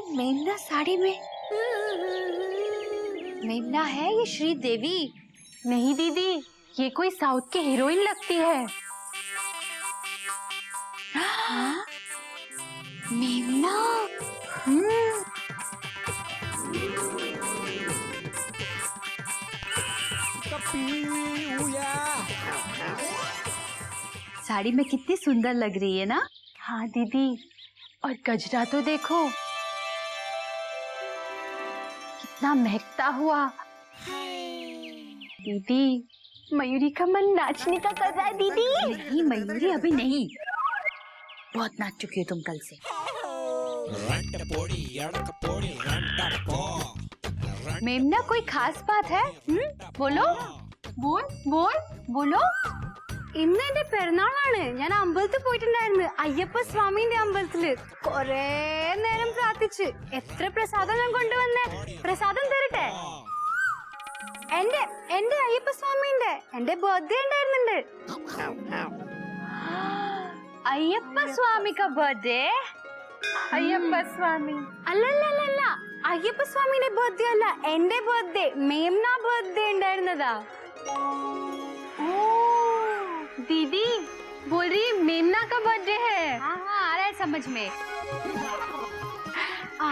मेमना साड़ी में। मेमना है ये श्रीदेवी? नहीं दीदी, ये कोई साउथ की हीरोइन लगती है। मेमना। साड़ी में कितनी सुंदर लग रही है ना? हाँ दीदी, और गजरा तो देखो कितना महकता हुआ। दीदी, मयूरी का मन नाचने का कर रहा है दीदी। नहीं मयूरी, अभी नहीं, बहुत नाच चुकी हो तुम कल से। मेमना, कोई खास बात है? बोलो। बोल बोल बोलो। ഇന്ന് എന്റെ പെരുന്നാളാണ്. ഞാൻ അമ്പലത്തിൽ പോയിട്ടുണ്ടായിരുന്നു, അയ്യപ്പ സ്വാമിന്റെ അമ്പലത്തില്. കൊറേ നേരം പ്രാർത്ഥിച്ച്. എത്ര പ്രസാദം ഞാൻ കൊണ്ടുവന്നേ. പ്രസാദം തരട്ടെ? എന്റെ എന്റെ അയ്യപ്പ സ്വാമിന്റെ എന്റെ ബർത്ത്ഡേ ഉണ്ടായിരുന്നുണ്ട്. अय्यप्पा स्वामी का बर्थडे? അയ്യപ്പ സ്വാമി അല്ലല്ലല്ല, അയ്യപ്പ സ്വാമിയുടെ ബർത്ത്ഡേ അല്ല, എന്റെ ബർത്ത്ഡേ, മേംന ബർത്ത്ഡേ ഉണ്ടായിരുന്നതാ. दीदी बोल रही मेमना का बर्थडे है. हाँ हाँ, आ रहा है समझ में।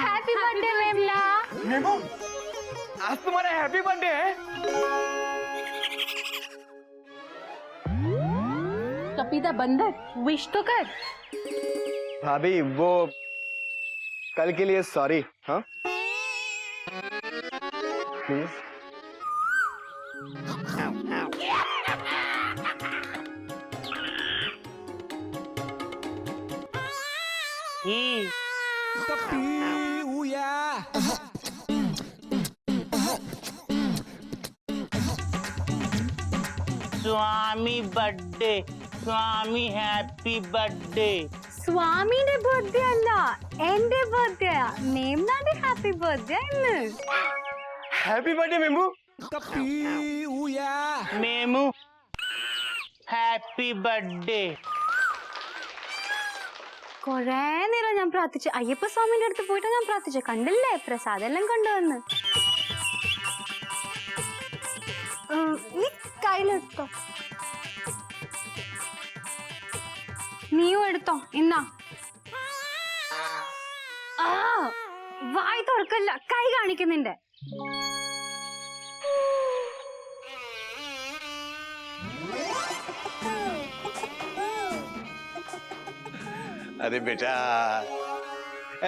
हैप्पी बर्थडे मेमना. मेमू, आज तुम्हारा हैप्पी बर्थडे है? कपीदा बंदर, विश तो कर. भाभी, वो कल के लिए सॉरी. हाँ please. Swami birthday, Swami happy birthday. സ്വാമിയുടെ ബർത്ത്ഡേ അല്ല, എന്റെ ബർത്ത്ഡേ. മേംനാന്റെ ഹാപ്പി ബർത്ത്ഡേ ഇന്ന്. Happy birthday MEMU. MEMU happy birthday. കൊറേ നേരം ഞാൻ പ്രാർത്ഥിച്ചു. അയ്യപ്പ സ്വാമിന്റെ അടുത്ത് പോയിട്ട് ഞാൻ പ്രാർത്ഥിച്ചു. കണ്ടില്ലേ, പ്രസാദം എല്ലാം കൊണ്ടുവന്ന്. നീ കയ്യിലെടുത്തോ, നീയും എടുത്തോ. ഇന്നാ വായി തുറക്കല്ല, കൈ കാണിക്കുന്നുണ്ട്. अरे बेटा,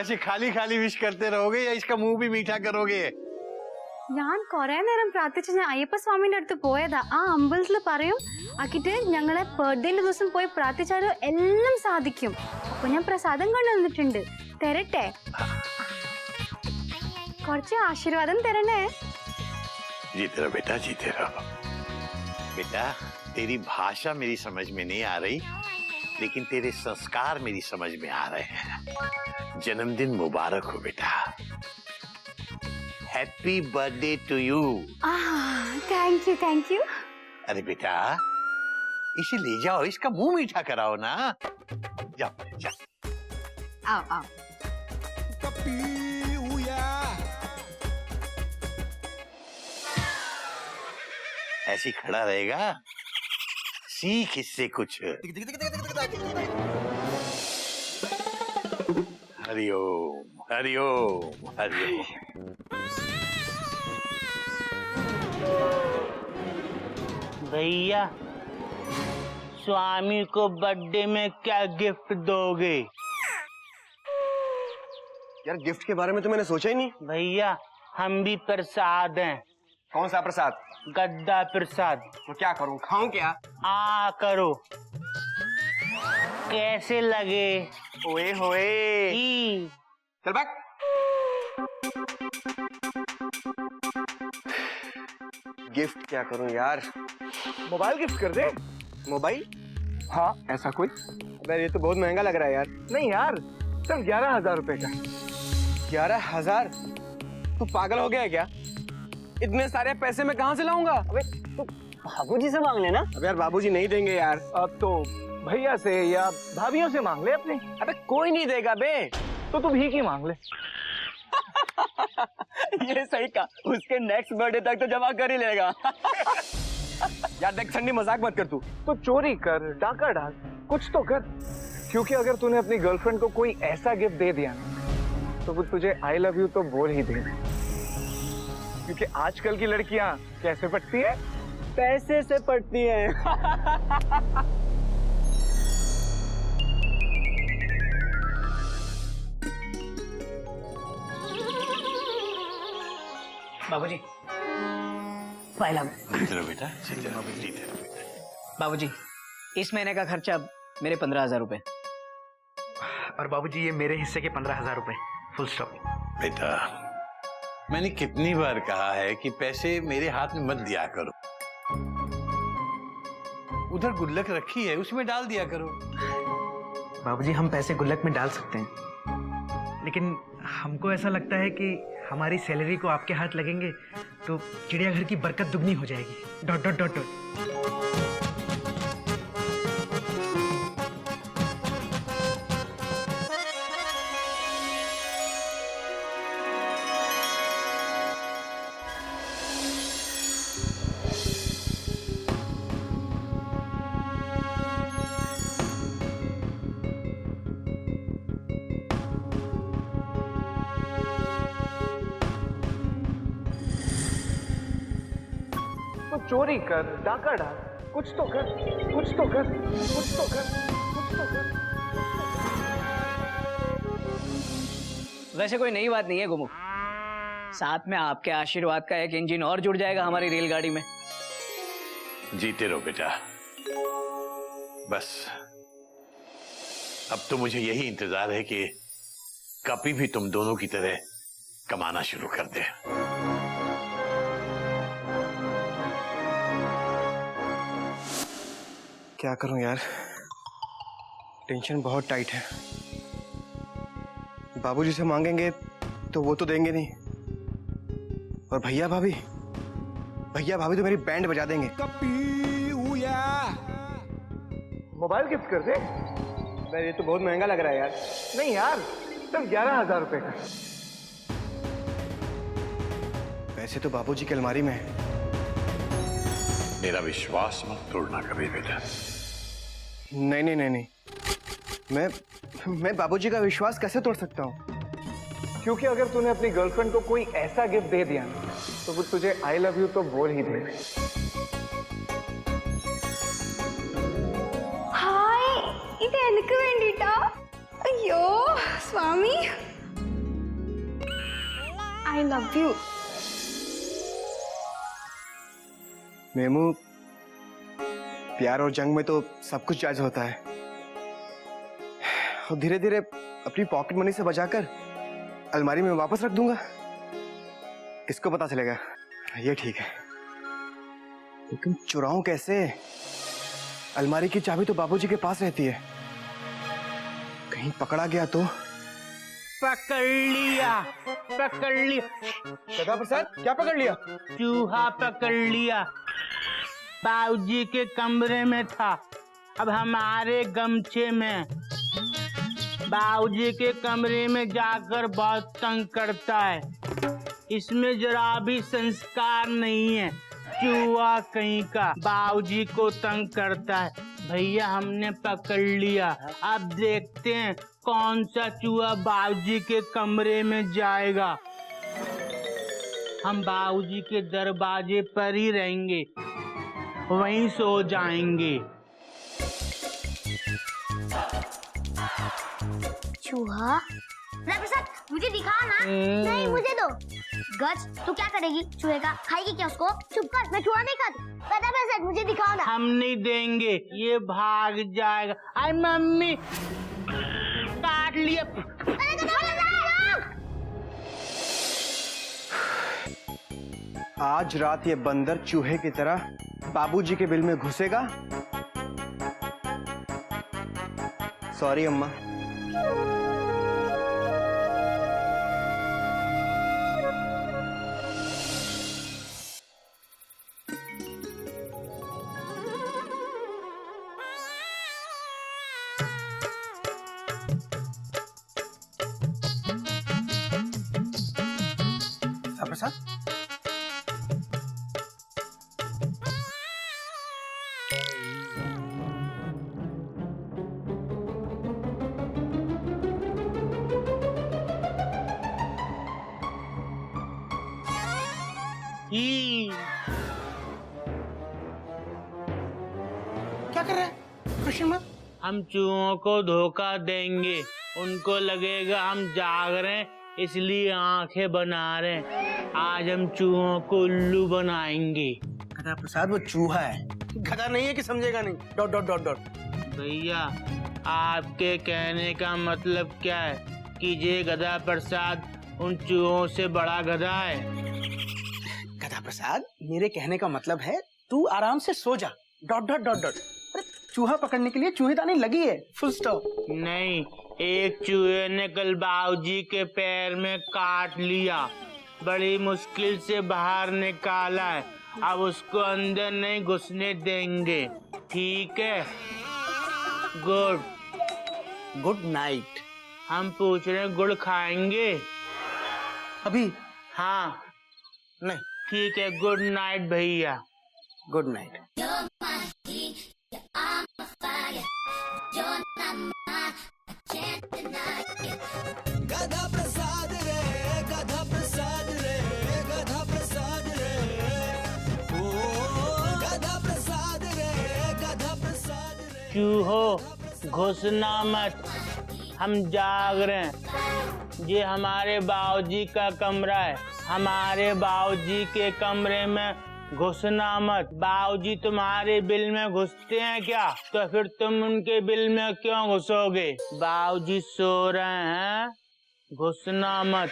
ऐसे खाली खाली विश करते रहोगे या इसका मुंह भी मीठा करोगे? ഞാൻ കൊറേ നേരം പ്രാർത്ഥിച്ച് ഞാൻ അയ്യപ്പ സ്വാമിന്റെ അടുത്ത് പോയതാ. ആ അമ്പലത്തില് പറയും ആക്കിട്ട് ഞങ്ങളെ ബർത്ത്ഡേന്റെ ദിവസം പോയി പ്രാർത്ഥിച്ചാലും എല്ലാം സാധിക്കും. അപ്പൊ ഞാൻ പ്രസാദം കൊണ്ടുവന്നിട്ടുണ്ട്, തരട്ടെ? കുറച്ച് ആശീർവാദം തരണേ. जीते रहो बेटा, जीते रहो. बेटा, तेरी भाषा मेरी समझ में नहीं आ रही, लेकिन तेरे संस्कार मेरी समझ में आ रहे हैं. जन्मदिन मुबारक हो बेटा. Happy birthday to you. Thank you, thank you. अरे बेटा, इसे ले जाओ, इसका मुंह मीठा कराओ ना. जाओ जाओ. आओ आओ। ऐसे खड़ा रहेगा, सीख इससे कुछ. हरिओम हरिओम हरिओम. भैया, स्वामी को बर्थडे में क्या गिफ्ट दोगे? यार, गिफ्ट के बारे में तो मैंने सोचा ही नहीं. भैया, हम भी प्रसाद हैं. कौन सा प्रसाद? गद्दा प्रसाद. तो क्या करूं, खाऊं क्या? आ करो. कैसे लगे? ओए होए. ई. चल बैठ. गिफ्ट क्या करूं यार? मोबाइल गिफ्ट कर दे. मोबाइल? हाँ, ऐसा कोई? अरे ये तो बहुत महंगा लग रहा है यार. नहीं यार, सिर्फ 11,000 रुपए का. 11,000? तू पागल हो गया है क्या? इतने सारे पैसे मैं कहाँ से लाऊंगा? अबे तो बाबूजी से मांग लेना. अबे यार, बाबूजी नहीं देंगे यार. अब तो भैया से या भाभियों से मांग ले अपने. अबे कोई नहीं देगा बे. तो तू भीख ही मांग ले. ये सही कहा, उसके नेक्स्ट बर्थडे तक तो जमा कर ही लेगा। यार देख सन्नी, मजाक मत कर तू। तो चोरी कर, डाका डाल, कुछ तो कर, क्योंकि अगर तूने अपनी गर्लफ्रेंड को कोई ऐसा गिफ्ट दे दिया तो वो तुझे आई लव यू तो बोल ही देगी। क्योंकि आजकल की लड़कियां कैसे पटती है? पैसे से पटती है। बाबूजी, फाइल अब। जीते रहो बेटा, जीते रहो, जीते रहो बेटा। बाबूजी, इस महीने का खर्चा मेरे 15,000 रुपए। और बाबूजी ये मेरे हिस्से के 15,000 रुपए, फुल स्टॉप। बेटा, मैंने कितनी बार कहा है कि पैसे मेरे हाथ में मत दिया करो। उधर गुल्लक रखी है, उसमें डाल दिया करो। बाबूजी हम पैसे गुल्लक में डाल सकते हैं, लेकिन हमको ऐसा लगता है कि हमारी सैलरी को आपके हाथ लगेंगे तो चिड़ियाघर की बरकत दुगनी हो जाएगी। Dot dot dot dot. तो चोरी कर, डाका डाल, कुछ तो कर, कुछ तो कर, कुछ तो कर, कुछ तो कर। वैसे कोई नई बात नहीं है गुमू, साथ में आपके आशीर्वाद का एक इंजन और जुड़ जाएगा हमारी रेलगाड़ी में। जीते रहो बेटा। बस अब तो मुझे यही इंतजार है कि कभी भी तुम दोनों की तरह कमाना शुरू कर दे। क्या करूं यार, टेंशन बहुत टाइट है। बाबूजी से मांगेंगे तो वो तो देंगे नहीं, और भैया भाभी तो मेरी बैंड बजा देंगे। मोबाइल गिफ्ट कर दे? ये तो बहुत महंगा लग रहा है यार। नहीं यार, सिर्फ 11,000 रुपए का। पैसे तो बाबूजी की अलमारी में है। मेरा विश्वास मत तोड़ना कभी बेटा। नहीं नहीं नहीं नहीं, मैं बाबूजी का विश्वास कैसे तोड़ सकता हूँ? क्योंकि अगर तूने अपनी गर्लफ्रेंड को कोई ऐसा गिफ्ट दे दिया तो वो तुझे आई लव यू तो बोल ही दे। ഹായ്, ഇത് എനിക്ക് വേണ്ടിട്ടാ? അയ്യോ സ്വാമി, ഐ ലവ് യു. मेमू, प्यार और जंग में तो सब कुछ जायज होता है, और धीरे धीरे अपनी पॉकेट मनी से बचाकर अलमारी में वापस रख दूंगा। किसको पता चलेगा? ये ठीक है, लेकिन चुराऊं कैसे? अलमारी की चाबी तो बाबूजी के पास रहती है, कहीं पकड़ा गया तो? पकड़ लिया, पकड़ लिया। सदा प्रसाद, क्या पकड़ लिया? चूहा पकड़ लिया। बाबूजी के कमरे में था, अब हमारे गमछे में। बाबूजी के कमरे में जाकर बहुत तंग करता है, इसमें जरा भी संस्कार नहीं है। चूहा कहीं का बाबूजी को तंग करता है। भैया हमने पकड़ लिया, अब देखते हैं कौन सा चूहा बाबूजी के कमरे में जाएगा। हम बाबूजी के दरवाजे पर ही रहेंगे, वहीं सो जाएंगे। चूहा? प्रसाद मुझे दिखा ना। नहीं मुझे दो। गज तू क्या करेगी चूहे का? खाएगी क्या उसको? चुप कर, मैं चूहा नहीं खाती। प्रसाद मुझे दिखाओ ना। हम नहीं देंगे, ये भाग जाएगा। आई मम्मी, काट लिया। आज रात ये बंदर चूहे की तरह बाबूजी के बिल में घुसेगा। सॉरी अम्मा। प्रसाद? ई, क्या कर रहा है क्वेश्चन मार्क? हम चूहों को धोखा देंगे, उनको लगेगा हम जाग रहे हैं इसलिए आंखें बना रहे हैं। आज हम चूहों को उल्लू बनाएंगे। गधा प्रसाद वो चूहा है, गधा नहीं है कि समझेगा नहीं। Dot dot dot dot. भैया आपके कहने का मतलब क्या है कि ये गधा प्रसाद उन चूहों से बड़ा गधा है? गधा प्रसाद, मेरे कहने का मतलब है तू आराम से सो जा। Dot dot dot dot. चूहा पकड़ने के लिए चूहेदानी लगी है, फुल स्टॉप। नहीं, एक चूहे ने कल बाबूजी के पैर में काट लिया, बड़ी मुश्किल से बाहर निकाला है। अब उसको अंदर नहीं घुसने देंगे, ठीक है? Good good night. हम पूछ रहे हैं गुड़ खाएंगे? अभी हाँ नहीं। ठीक है, गुड नाइट भैया। Good night. चूहो घुसना मत, हम जाग रहे हैं। ये हमारे बाबूजी का कमरा है, हमारे बाबूजी के कमरे में घुसना मत। बाबूजी तुम्हारे बिल में घुसते हैं क्या? तो फिर तुम उनके बिल में क्यों घुसोगे? बाबूजी सो रहे हैं, घुसना मत।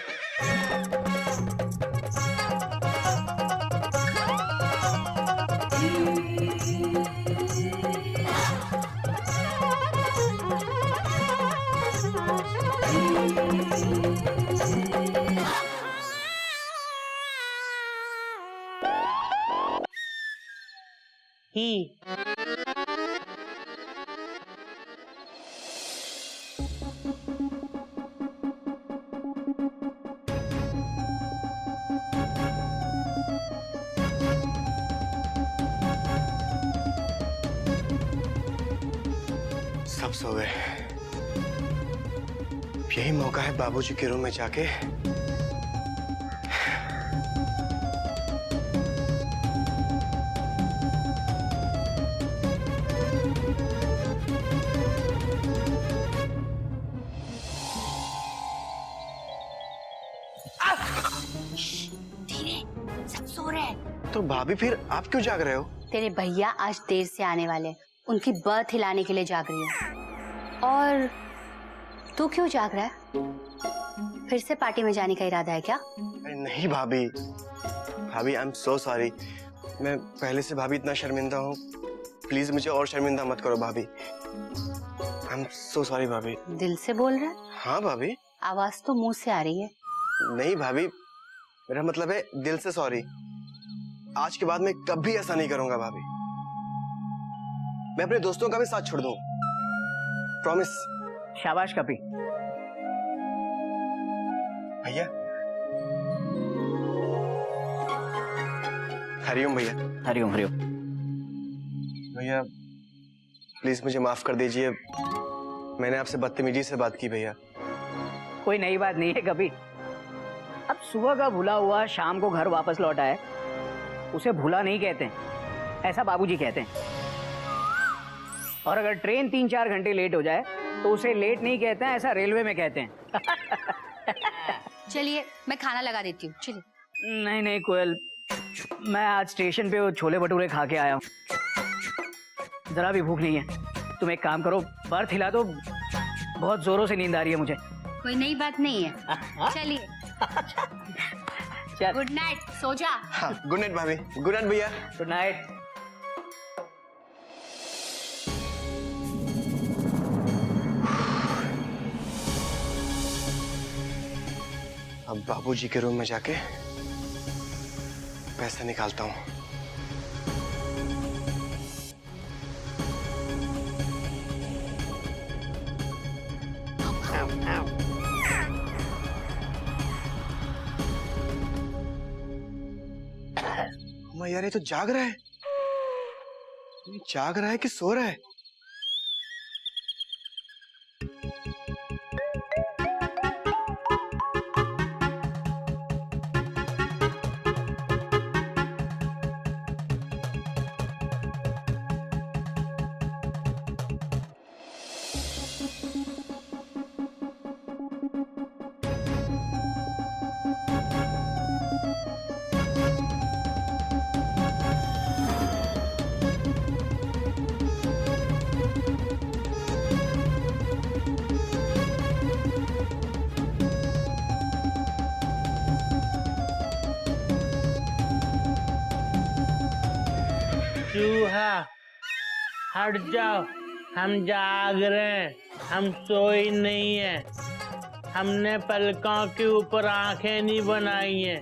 ही सब सो गए। यही मौका है बाबूजी के रूम में जाके सब सो रहे हैं। तो भाभी फिर आप क्यों जाग रहे हो? तेरे भैया आज देर से आने वाले हैं, उनकी बर्थ हिलाने के लिए जाग रही हूँ। और तू क्यों जाग रहा है? फिर से पार्टी में जाने का इरादा है क्या? अरे नहीं भाभी, भाभी आई एम सो सॉरी। मैं पहले से भाभी इतना शर्मिंदा हूँ, प्लीज मुझे और शर्मिंदा मत करो भाभी। आई एम सो सॉरी भाभी। दिल से बोल रहा है? हाँ भाभी। आवाज तो मुंह से आ रही है। नहीं भाभी, मेरा मतलब है दिल से सॉरी। आज के बाद मैं कभी ऐसा नहीं करूंगा भाभी। मैं अपने दोस्तों का भी साथ छोड़ दूं, प्रॉमिस। शाबाश कपी। भैया, हरिओम भैया। हरिओम हरिओम। भैया प्लीज मुझे माफ कर दीजिए, मैंने आपसे बदतमीजी से बात की भैया। कोई नई बात नहीं है कभी। अब सुबह का भूला हुआ शाम को घर वापस लौटा है, उसे भूला नहीं कहते हैं, ऐसा बाबूजी कहते हैं। और अगर ट्रेन 3-4 घंटे लेट हो जाए तो उसे लेट नहीं कहते हैं, ऐसा रेलवे में कहते हैं। चलिए मैं खाना लगा देती हूँ, चलिए। नहीं नहीं कोयल, मैं आज स्टेशन पे वो छोले भटूरे खा के आया हूँ, जरा भी भूख नहीं है। तुम एक काम करो, बर्थ हिला दो, बहुत जोरों से नींद आ रही है मुझे। कोई नई बात नहीं है, चलिए। चल गुड नाइट, सो जा। हाँ, गुड नाइट भाभी। गुड नाइट भैया। Good night. अब बाबूजी के रूम में जाके पैसा निकालता हूँ। मैं यार ये तो जाग रहा है। ये जाग रहा है कि सो रहा है? चूहा हट जाओ, हम जाग रहे हैं, हम सोई नहीं है। हमने पलकों के ऊपर आंखें नहीं बनाई हैं,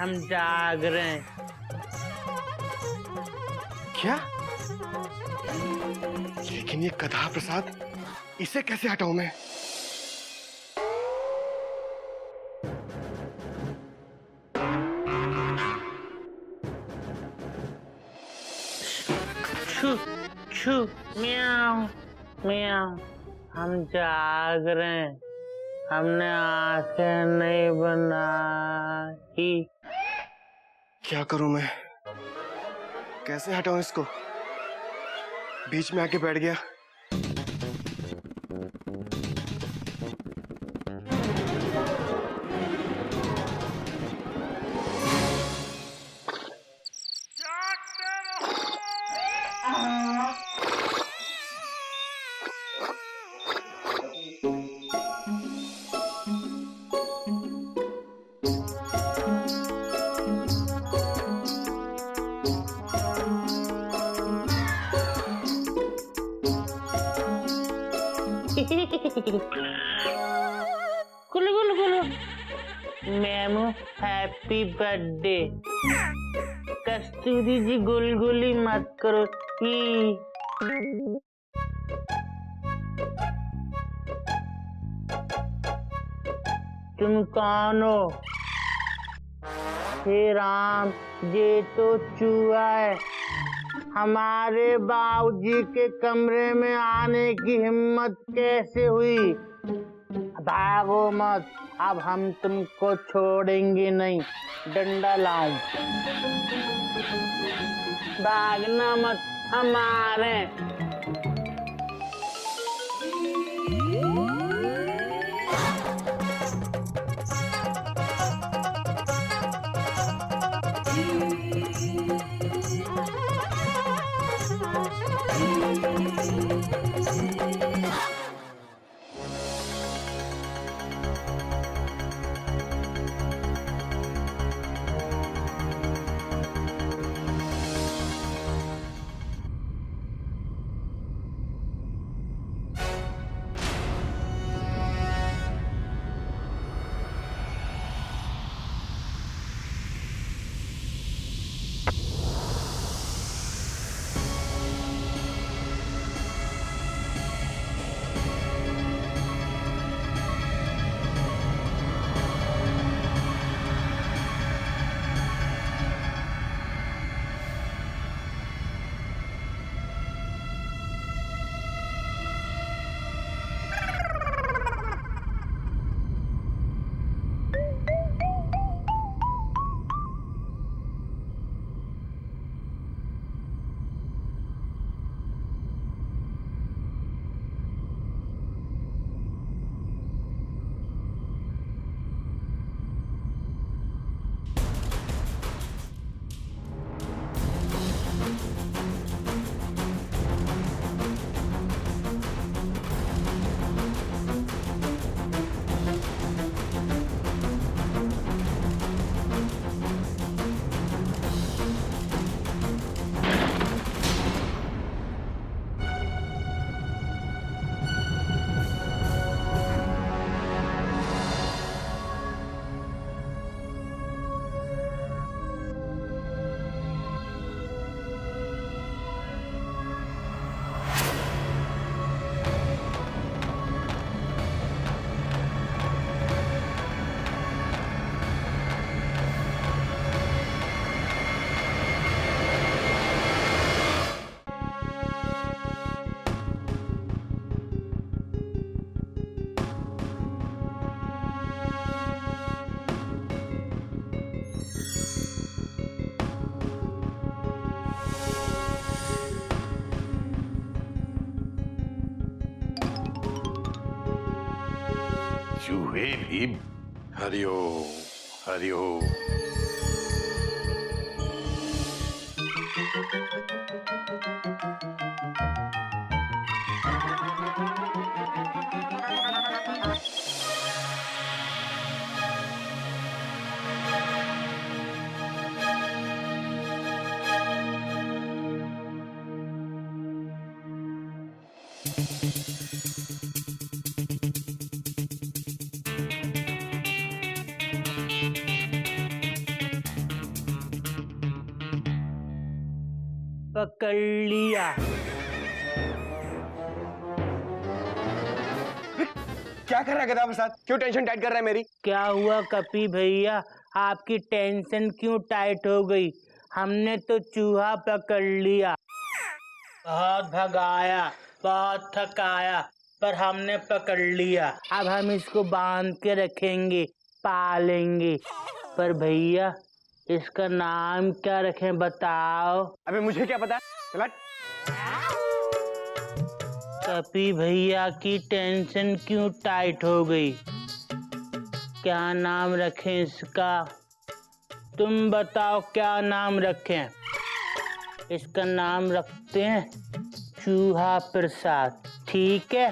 हम जाग रहे हैं। क्या? लेकिन ये गधा प्रसाद, इसे कैसे हटाऊं मैं? छू छू म्याऊ म्याऊ, हम जाग रहे हैं, हमने आंखें नहीं बनाई। क्या करूं मैं? कैसे हटाऊं इसको? बीच में आके बैठ गया। गुलु गुलु गुलु, मैमू हैप्पी बर्थडे। कस्तूरी जी गुलगुली मत करो। तुम कौन हो? हे राम, ये तो चूहा है। हमारे बाबूजी के कमरे में आने की हिम्मत कैसे हुई? भागो मत, अब हम तुमको छोड़ेंगे नहीं। डंडा लाऊं? भागना मत, हम आ रहे हैं। वे भी हरिओम हरिओम। पकड़ लिया। क्या कर रहा है गधा प्रसाद? क्यों टेंशन टाइट कर रहा है मेरी? क्या हुआ कपी भैया, आपकी टेंशन क्यों टाइट हो गई? हमने तो चूहा पकड़ लिया, बहुत भगाया, बहुत थकाया, पर हमने पकड़ लिया। अब हम इसको बांध के रखेंगे, पालेंगे। पर भैया इसका नाम क्या रखें बताओ? अबे मुझे क्या पता? चल कपी भैया की टेंशन क्यों टाइट हो गई? क्या नाम रखें इसका? तुम बताओ क्या नाम रखें? इसका नाम रखते हैं चूहा प्रसाद, ठीक है?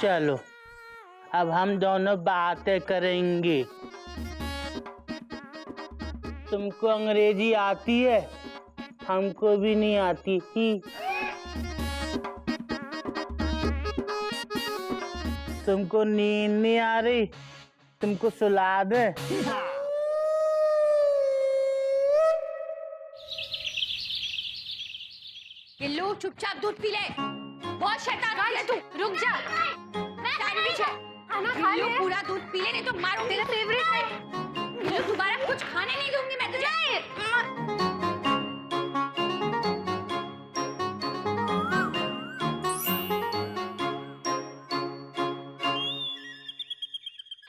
चलो अब हम दोनों बातें करेंगे। तुमको अंग्रेजी आती है? हमको भी नहीं आती ही। तुमको नींद नहीं आ रही? तुमको सुला दे? गिल्लू चुपचाप दूध पी ले, बहुत शैतान है तू। रुक जा, सैंडविच है, खाना खा ले। पूरा दूध पी ले नहीं तो मारूंगी। तेरा फेवरेट है। गिल्लू दोबारा कुछ खाने नहीं दूंगी मैं तुझे।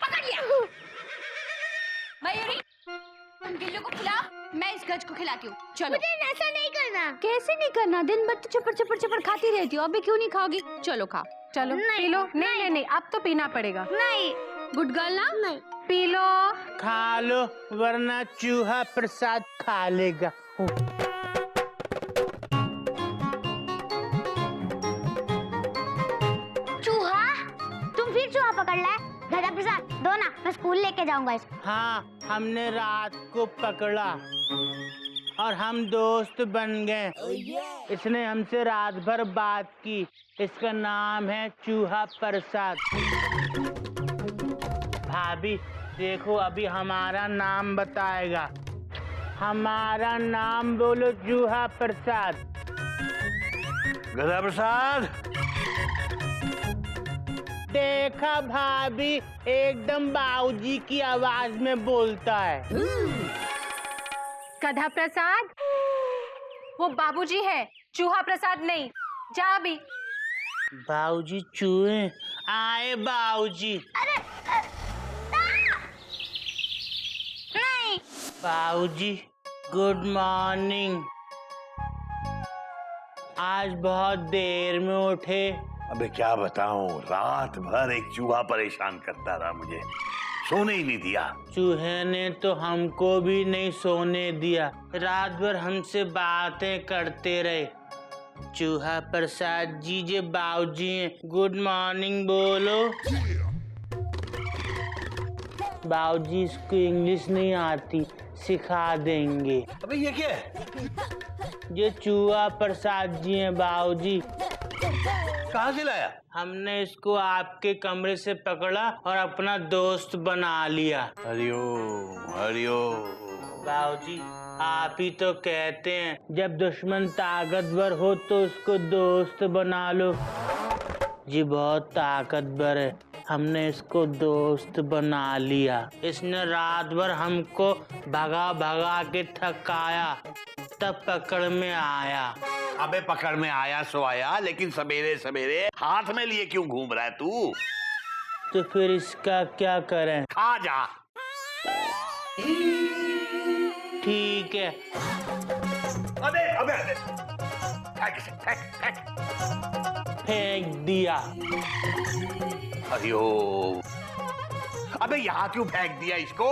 पकड़ लिया। मयूरी, तुम गिल्लू को खिलाओ, मैं इस गज को खिलाती हूँ। चलो। मुझे ऐसा नहीं करना। कैसे नहीं करना? दिन भर तो चपर चपर चपर खाती रहती हो, अभी क्यों नहीं खाओगी? चलो खाओ। चलो पी लो। नहीं नहीं, अब तो पीना पड़ेगा। नहीं। गुड गर्ल ना? नहीं। P low. खा लो वरना चूहा प्रसाद खा लेगा। चूहा? तुम फिर चूहा पकड़ लाए? गधा प्रसाद दो ना, मैं स्कूल लेके जाऊंगा इसको। हाँ, हमने रात को पकड़ा और हम दोस्त बन गए। इसने हमसे रात भर बात की। इसका नाम है चूहा प्रसाद। भाभी देखो, अभी हमारा नाम बताएगा। हमारा नाम बोलो, चूहा प्रसाद। गधा प्रसाद। देखा भाभी, एकदम बाबूजी की आवाज में बोलता है। गधा प्रसाद वो बाबूजी है, चूहा प्रसाद नहीं। जा अभी। बाबूजी चूहे आए। बाबूजी नहीं। बाबूजी गुड मॉर्निंग। आज बहुत देर में उठे। अबे क्या बताऊं, रात भर एक चूहा परेशान करता रहा, मुझे सोने ही नहीं दिया। चूहे ने तो हमको भी नहीं सोने दिया, रात भर हमसे बातें करते रहे। चूहा प्रसाद जी जे बाबूजी हैं, गुड मॉर्निंग बोलो। बाबूजी इसको इंग्लिश नहीं आती, सिखा देंगे। अबे ये क्या है? ये चूहा प्रसाद जी हैं बाबूजी। कहाँ से लाया? हमने इसको आपके कमरे से पकड़ा और अपना दोस्त बना लिया। हरिओम हरिओम। बाबूजी आप ही तो कहते हैं, जब दुश्मन ताकतवर हो तो उसको दोस्त बना लो। जी बहुत ताकतवर है, हमने इसको दोस्त बना लिया। इसने रात भर हमको भगा भगा के थकाया, तब पकड़ में आया। अबे पकड़ में आया सो आया, लेकिन सवेरे सवेरे हाथ में लिए क्यों घूम रहा है तू? तो फिर इसका क्या करें? खा जा। ठीक है। अबे अबे अबे फेंक इसे, फेंक फेंक। फेंक दिया। हरिओम अबे यहाँ क्यों फेंक दिया इसको?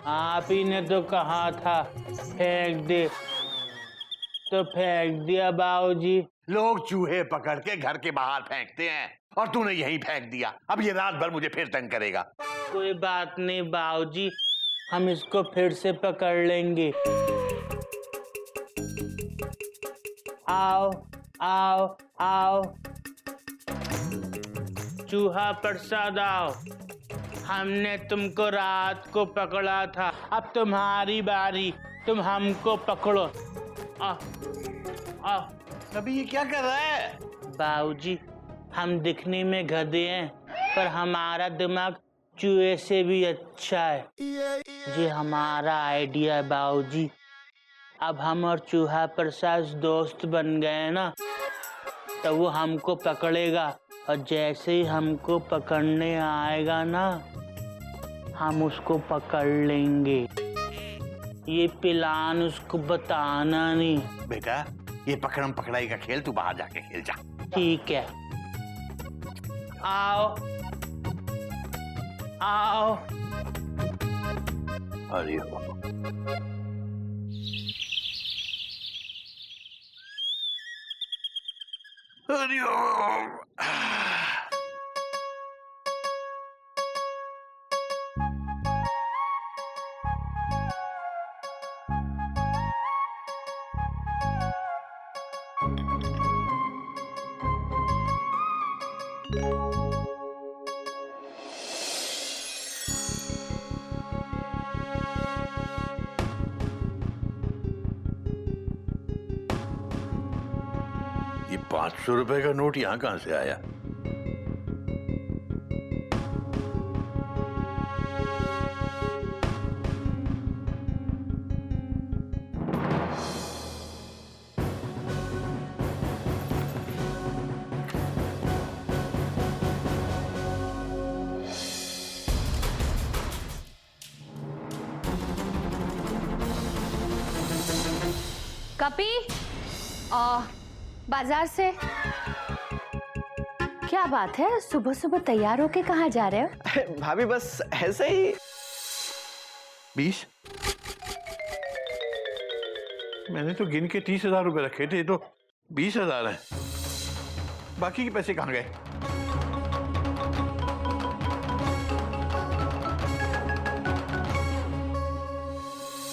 आप ही ने तो कहा था फेंक दे, तो फेंक दिया बाबूजी। लोग चूहे पकड़ के घर के बाहर फेंकते हैं और तूने यहीं फेंक दिया। अब ये रात भर मुझे फिर तंग करेगा। कोई बात नहीं बाबूजी, हम इसको फिर से पकड़ लेंगे। आओ आओ आओ, चूहा प्रसाद आओ। हमने तुमको रात को पकड़ा था, अब तुम्हारी बारी, तुम हमको पकड़ो। आ, आ। अभी ये क्या कर रहा है? बाबूजी, हम दिखने में गधे हैं, पर हमारा दिमाग चूहे से भी अच्छा है। ये हमारा आइडिया है बाबूजी। अब हम और चूहा प्रसाद दोस्त बन गए ना, तो वो हमको पकड़ेगा और जैसे ही हमको पकड़ने आएगा ना, हम उसको पकड़ लेंगे। ये प्लान उसको बताना नहीं। बेटा, ये पकड़म पकड़ाई का खेल तू बाहर जाके खेल जा। ठीक है, आओ आओ। अरे ये 500 रुपए का नोट यहाँ कहाँ से आया? कपी, बाजार से क्या बात है? सुबह सुबह तैयार होके कहाँ जा रहे हो? भाभी बस ऐसे ही। 20? मैंने तो गिन के 30,000 रुपए रखे थे, तो 20,000 हैं। बाकी के पैसे कहाँ गए?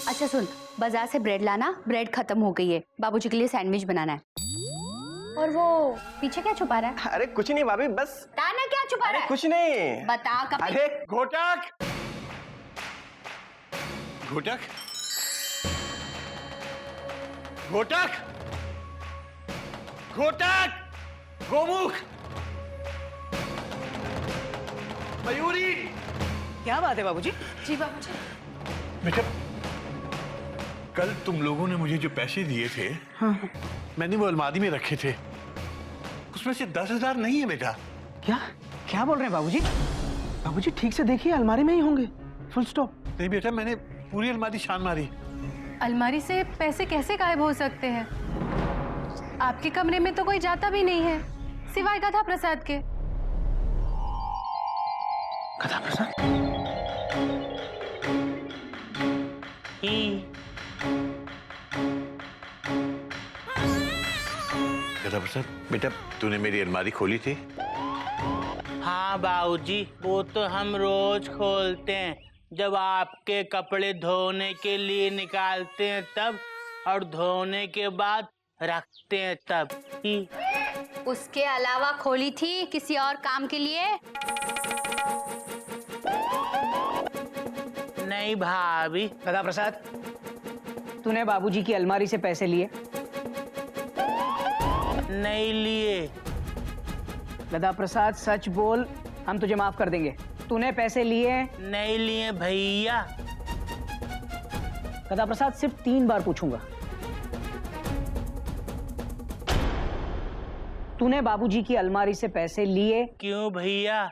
अच्छा सुन, बाजार से ब्रेड लाना, ब्रेड खत्म हो गई है, बाबूजी के लिए सैंडविच बनाना है। और वो पीछे क्या छुपा रहा है? अरे कुछ नहीं भाभी, बस। ताना क्या छुपा रहा है? कुछ नहीं। बता कपी। अरे घोटक! घोटक! घोटक! घोटक! गोमुख! मयूरी! क्या बात है बाबूजी? जी बाबूजी। बेटा, कल तुम लोगों ने मुझे जो पैसे दिए थे, हाँ। मैंने वो अलमारी में रखे थे, उसमें से 10,000 नहीं है बेटा। क्या क्या बोल रहे हैं बाबूजी? बाबूजी ठीक से देखिए, अलमारी में ही होंगे। Full stop. नहीं बेटा, मैंने पूरी अलमारी छान मारी। अलमारी से पैसे कैसे गायब हो सकते हैं? आपके कमरे में तो कोई जाता भी नहीं है, सिवाय गधा प्रसाद के। गधा प्रसाद? गधा प्रसाद, बेटा तूने मेरी अलमारी खोली थी? हाँ बाबूजी, वो तो हम रोज खोलते हैं, जब आपके कपड़े धोने के लिए निकालते हैं तब, और धोने के बाद रखते हैं तब ही। उसके अलावा खोली थी किसी और काम के लिए? नहीं भाभी। गधा प्रसाद, तूने बाबूजी की अलमारी से पैसे लिए? नहीं लिए। गधा प्रसाद सच बोल, हम तुझे माफ कर देंगे। तूने पैसे लिए? नहीं लिए भैया। गधा प्रसाद, सिर्फ 3 बार पूछूंगा। तूने बाबूजी की अलमारी से पैसे लिए? क्यों भैया,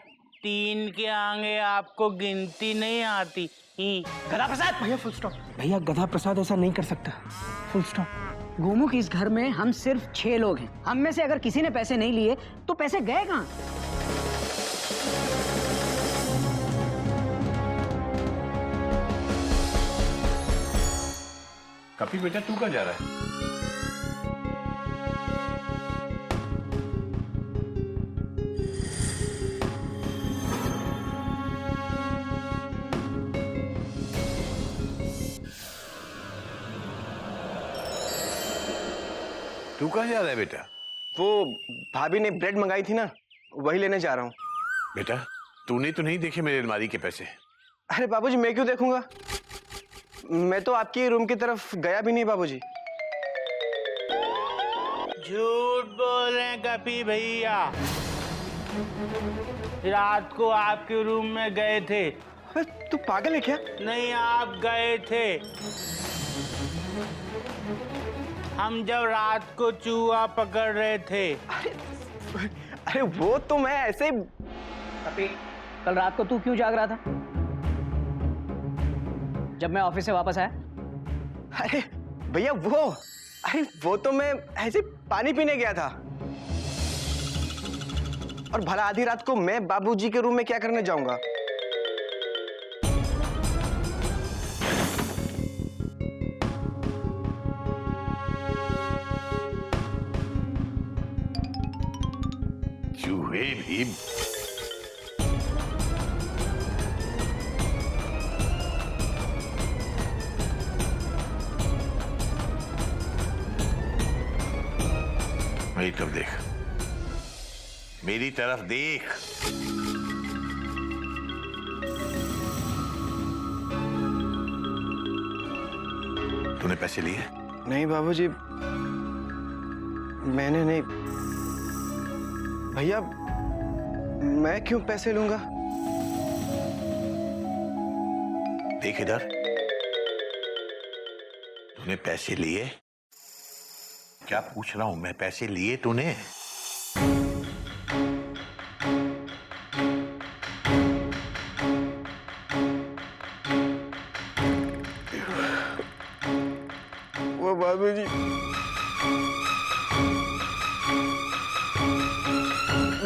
3 के आगे आपको गिनती नहीं आती ही? गधा प्रसाद! भैया फुल स्टॉप। भैया गधा प्रसाद ऐसा नहीं कर सकता। Full stop. गोमुख, इस घर में हम सिर्फ 6 लोग हैं। हम में से अगर किसी ने पैसे नहीं लिए तो पैसे गए कहाँ? कपी बेटा तू कहाँ जा रहा है? तू कहाँ जा रहा है बेटा? वो भाभी ने ब्रेड मंगाई थी ना, वही लेने जा रहा हूँ। बेटा तूने तो नहीं देखे मेरे अलमारी के पैसे? अरे बाबूजी, मैं क्यों देखूंगा? मैं तो आपके रूम की तरफ गया भी नहीं बाबूजी। झूठ बोल रहे हैं कपी भैया। रात को आपके रूम में गए थे। अबे तू पागल है क्या? नहीं, आप गए थे। हम जब रात को चूहा पकड़ रहे थे। अरे वो तो मैं ऐसे ही। कपी, कल रात को तू क्यों जाग रहा था जब मैं ऑफिस से वापस आया? अरे भैया वो तो मैं ऐसे पानी पीने गया था। और भला आधी रात को मैं बाबूजी के रूम में क्या करने जाऊंगा? चूहे भी मेरी तरफ देख, मेरी तरफ देख। तूने पैसे लिए? नहीं बाबूजी, मैंने नहीं। भैया मैं क्यों पैसे लूंगा? देख इधर, तूने पैसे लिए? क्या पूछ रहा हूं मैं, पैसे लिए तूने? वो बाबूजी,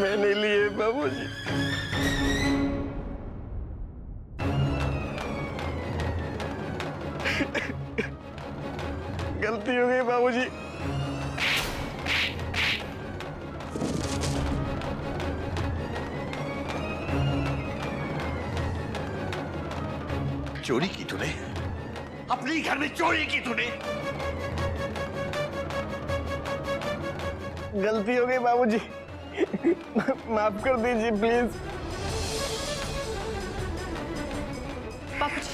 मैंने लिए बाबूजी। गलती हो गई बाबूजी। चोरी की तूने? अपने घर में चोरी की तूने? गलती हो गई बाबूजी, माफ कर दीजिए प्लीज। बाबूजी,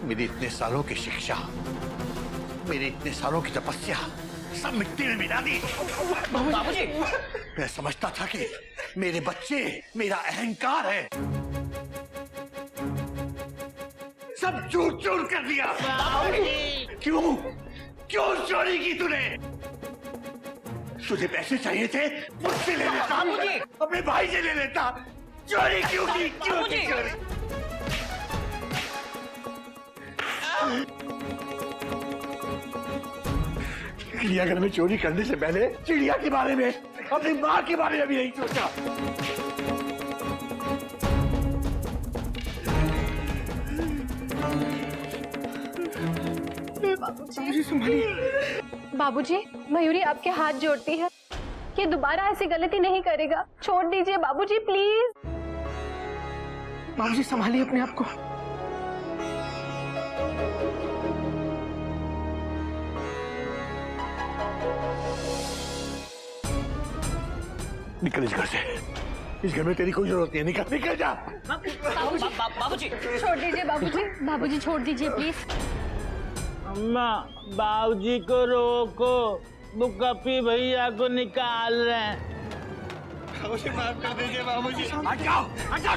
मेरी इतने सालों की शिक्षा, मेरे इतने सालों की तपस्या सब मिट्टी में मिला दी। बाबूजी, मैं समझता था कि मेरे बच्चे मेरा अहंकार है, सब चूर चूर कर दिया। क्यों क्यों चोरी की तूने? तुझे पैसे चाहिए थे, मुझसे ले लेता, अपने भाई से ले लेता। चोरी क्यों की? क्यों की चोरी? चिड़ियाघर में चोरी करने से पहले चिड़िया के बारे में, अपनी माँ के बारे में भी नहीं सोचा। बाबूजी, मयूरी आपके हाथ जोड़ती है कि दोबारा ऐसी गलती नहीं करेगा। छोड़ दीजिए बाबूजी, प्लीज। बाबूजी संभालिए अपने आप को। निकल इस घर से, इस घर में तेरी कोई जरूरत नहीं है। निकल निकल जा। बाबूजी, छोड़ दीजिए बाबूजी, बाबूजी छोड़ दीजिए प्लीज। अम्मा, बाबूजी को रोको, वो कपी भैया को निकाल रहे हैं। बाबूजी माफ कर दीजिए बाबूजी। हट जाओ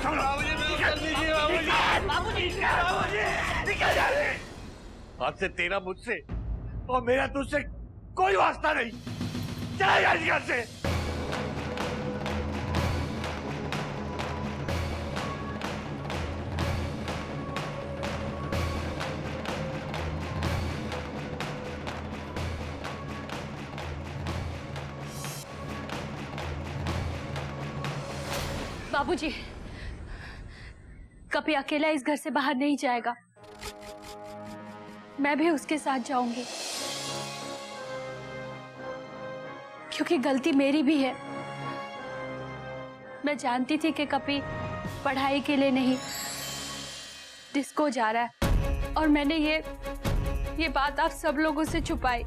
छोड़ो। बाबूजी माफ कर दीजिए बाबूजी। बाबूजी निकल जा रे। आज से तेरा मुझसे और मेरा तुझसे कोई वास्ता नहीं। चला इस घर से। बाबूजी, कभी अकेला इस घर से बाहर नहीं जाएगा। मैं भी उसके साथ जाऊंगी, क्योंकि गलती मेरी भी है। मैं जानती थी कि कभी पढ़ाई के लिए नहीं, डिस्को जा रहा है, और मैंने ये बात आप सब लोगों से छुपाई।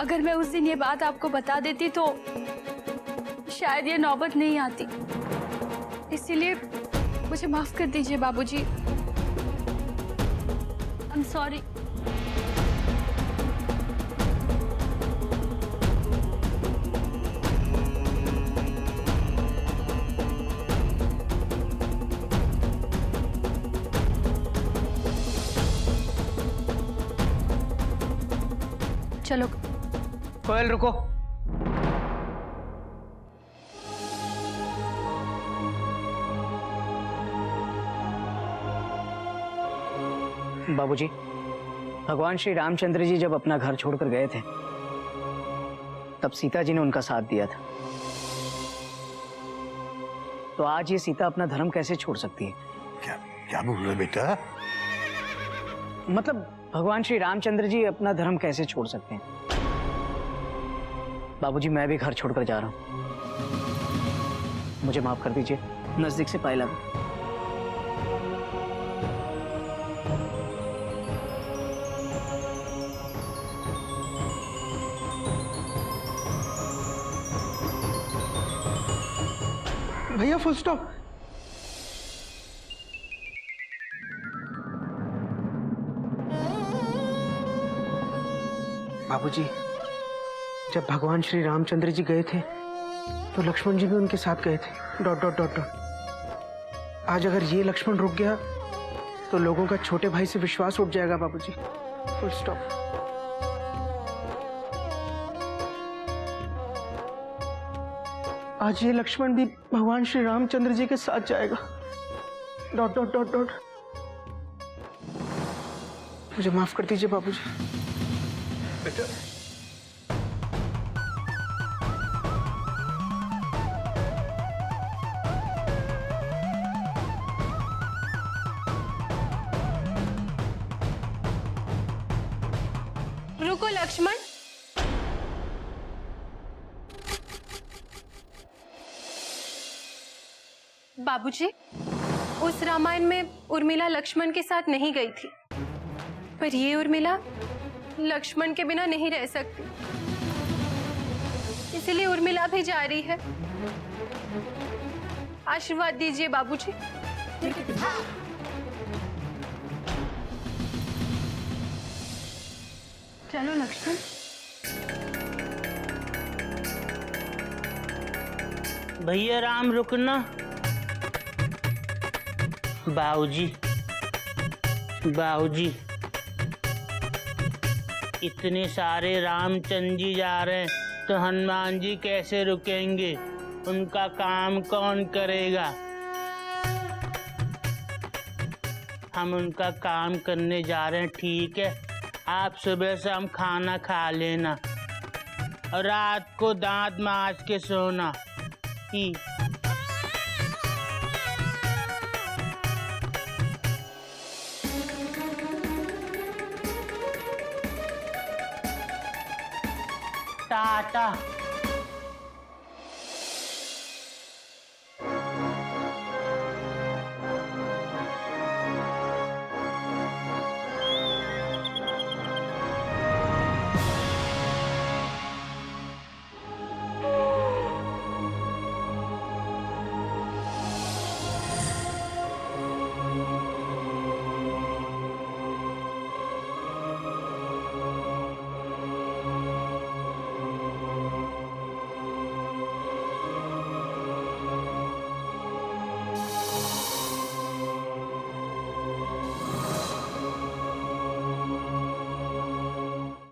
अगर मैं उस दिन ये बात आपको बता देती तो शायद ये नौबत नहीं आती। इसीलिए मुझे माफ कर दीजिए बाबूजी। I am sorry. चलो कोयल रुको। बाबूजी, भगवान श्री रामचंद्र जी जब अपना घर छोड़कर गए थे तब सीता जी ने उनका साथ दिया था। तो आज ये सीता अपना धर्म कैसे छोड़ सकती है? क्या क्या बोल रहे बेटा? मतलब भगवान श्री रामचंद्र जी अपना धर्म कैसे छोड़ सकते हैं? बाबूजी, मैं भी घर छोड़कर जा रहा हूं। मुझे माफ कर दीजिए। नजदीक से पाए लगा। भैया फुल स्टॉप। बाबूजी, जब भगवान श्री रामचंद्र जी गए थे तो लक्ष्मण जी भी उनके साथ गए थे। Dot dot dot dot. आज अगर ये लक्ष्मण रुक गया तो लोगों का छोटे भाई से विश्वास उठ जाएगा बाबूजी। Full stop. आज ये लक्ष्मण भी भगवान श्री रामचंद्र जी के साथ जाएगा। Dot dot dot dot. मुझे माफ कर दीजिए बाबूजी। बेटा रुको लक्ष्मण। बाबूजी, उस रामायण में उर्मिला लक्ष्मण के साथ नहीं गई थी, पर ये उर्मिला लक्ष्मण के बिना नहीं रह सकती, इसलिए उर्मिला भी जा रही है। आशीर्वाद दीजिए बाबूजी। चलो लक्ष्मण। भैया राम रुकना। बाबूजी, बाबूजी, इतने सारे रामचंद्र जी जा रहे हैं तो हनुमान जी कैसे रुकेंगे? उनका काम कौन करेगा? हम उनका काम करने जा रहे हैं, ठीक है? आप सुबह से हम खाना खा लेना और रात को दांत मांज के सोना। टाटा।